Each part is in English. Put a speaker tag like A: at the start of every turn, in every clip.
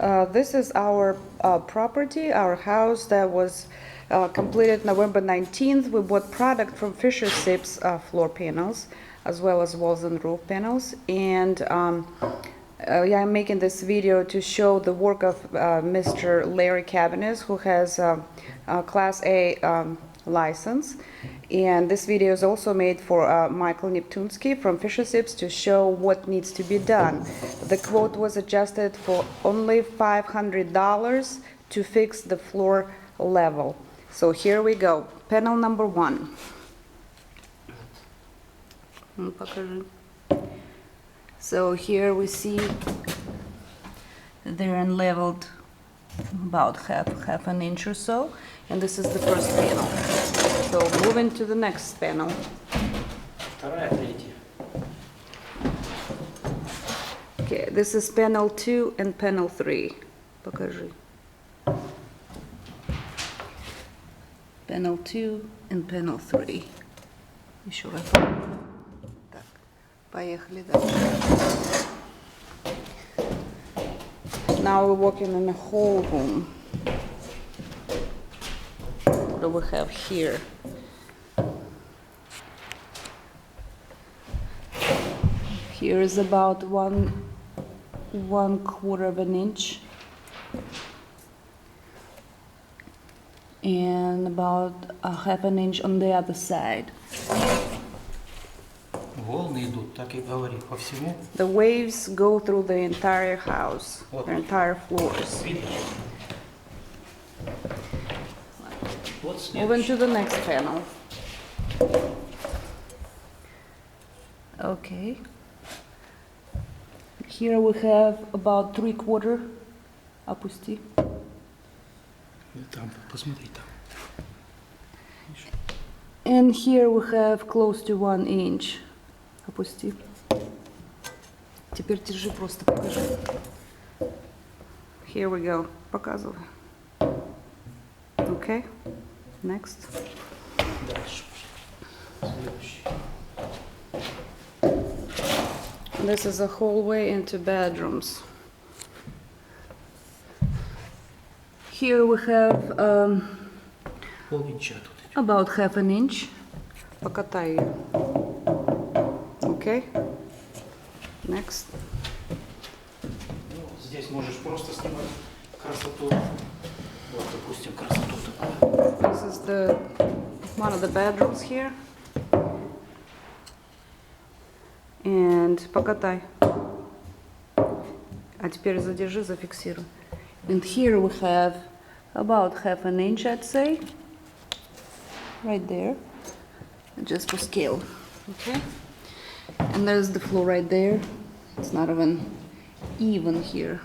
A: This is our property, our house that was completed November 19th. We bought product from FISCHERSIPS floor panels, as well as walls and roof panels. And yeah, I'm making this video to show the work of Mr. Larry Cabaniss, who has a Class A license. And this video is also made for Michael Neptunsky from FISCHERSIPS to show what needs to be done. The quote was adjusted for only $500 to fix the floor level. So here we go. Panel number 1. So here we see they're unleveled about half an inch or so, and this is the first panel. So moving to the next panel. Okay, this is panel 2 and panel 3. Покажи. Panel 2 and panel 3. Еще раз. Так, поехали дальше. Now we're working in a whole room. What do we have here? Here is about one quarter of an inch, and about a half an inch on the other side.
B: Волны идут, так и говори, по всему.
A: The waves go through the entire house, the entire floors. Moving to the next panel. Okay. Here we have about 3/4. Опусти.
B: Там, посмотри там.
A: And here we have close to 1 inch. Опусти. Теперь держи, просто покажи. Here we go. Показывай. Okay. Next.
B: Дальше. Следующий.
A: This is a hallway into bedrooms. Here we have
B: Полинча тут.
A: about half an inch. Покатай ее. Okay. Next.
B: Ну, здесь можешь просто снимать красоту. Вот, допустим, красоту такую.
A: This is one of the bedrooms here. And покатай. А теперь задержи, зафиксируй. And here we have about half an inch, I'd say. Right there. Just for scale. Okay. And there's the floor right there. It's not even here.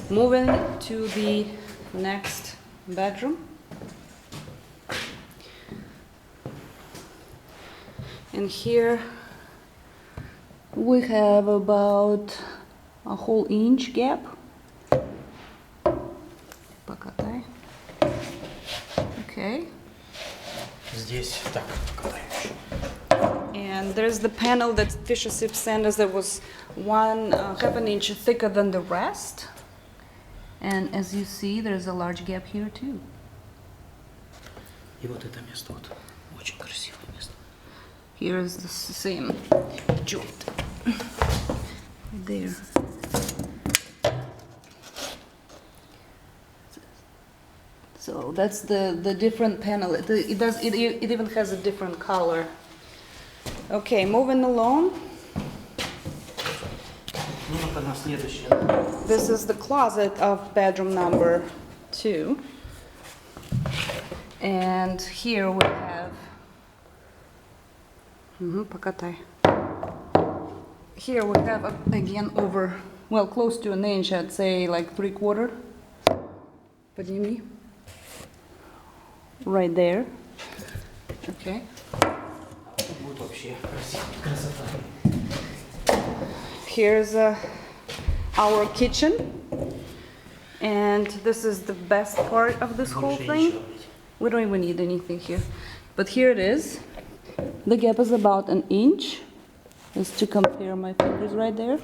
A: Moving to the next bedroom. And here we have about a whole inch gap. Покатай. Okay.
B: Здесь так, покатаем еще.
A: And there's the panel that FISCHERSIPS sent us that was half an inch thicker than the rest. And as you see, there's a large gap here too.
B: И вот это место вот очень красивое место.
A: Here is the same joint. There. So that's the different panel. It even has a different color. Okay, moving along.
B: Ну, вот она следующая.
A: This is the closet of bedroom number 2. And here we have покатай. Here we have again over, well, close to an inch, I'd say like 3/4. Подними. Right there. Okay.
B: Будет вообще красота.
A: Here's our kitchen. And this is the best part of this whole thing. We don't even need anything here. But here it is. The gap is about an inch. Just to compare my fingers right there.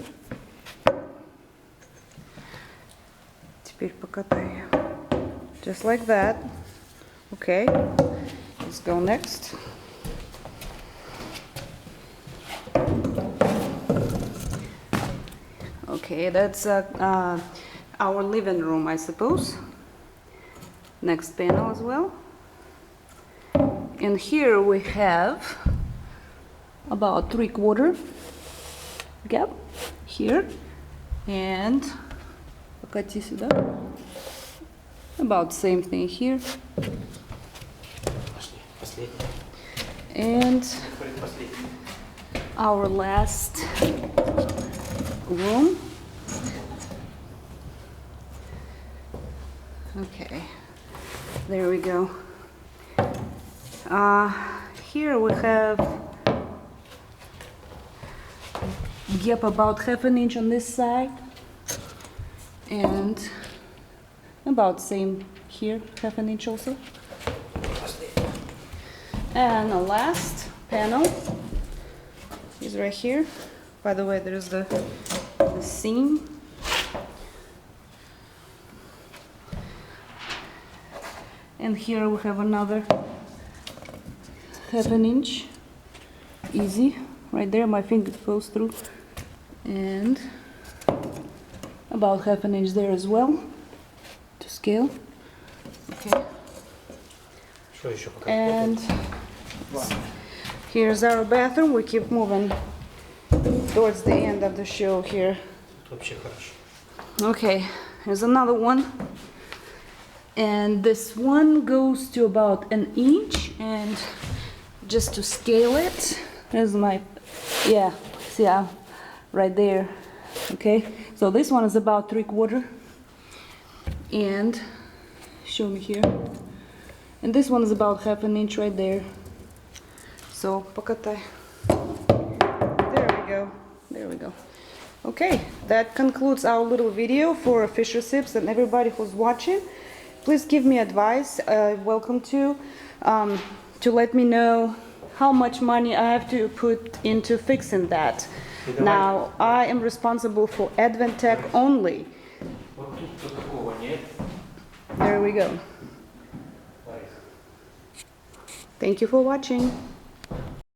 A: Теперь покатай. Just like that. Okay. Let's go next. Okay, that's our living room, I suppose. Next panel as well. And here we have about 3/4 gap here. And покати сюда. About same thing here.
B: Пошли, последний.
A: And
B: Предпоследний.
A: our last room. Okay, there we go. Here we have gap about 1/2 inch on this side and about same here, 1/2 inch also.
B: Последний.
A: And the last panel is right here. By the way, there's the seam. And here we have another 1/2 inch. Easy. Right there, my finger goes through. And about 1/2 inch there as well. To scale. Okay.
B: Что еще пока?
A: And here's our bathroom. We keep moving towards the end of the show here.
B: Тут вообще хорошо.
A: Okay, here's another one. And this one goes to about 1 inch. And just to scale it, there's my, yeah, see, right there. Okay, so this one is about 3/4. And show me here. And this one is about 1/2 inch right there. So, покатай. There we go. There we go. Okay, that concludes our little video for FISCHERSIPS and everybody who's watching. Please give me advice. Welcome to let me know how much money I have to put into fixing that. Now, I am responsible for Adventech only.
B: Вот тут такого нет.
A: There we go. Thank you for watching.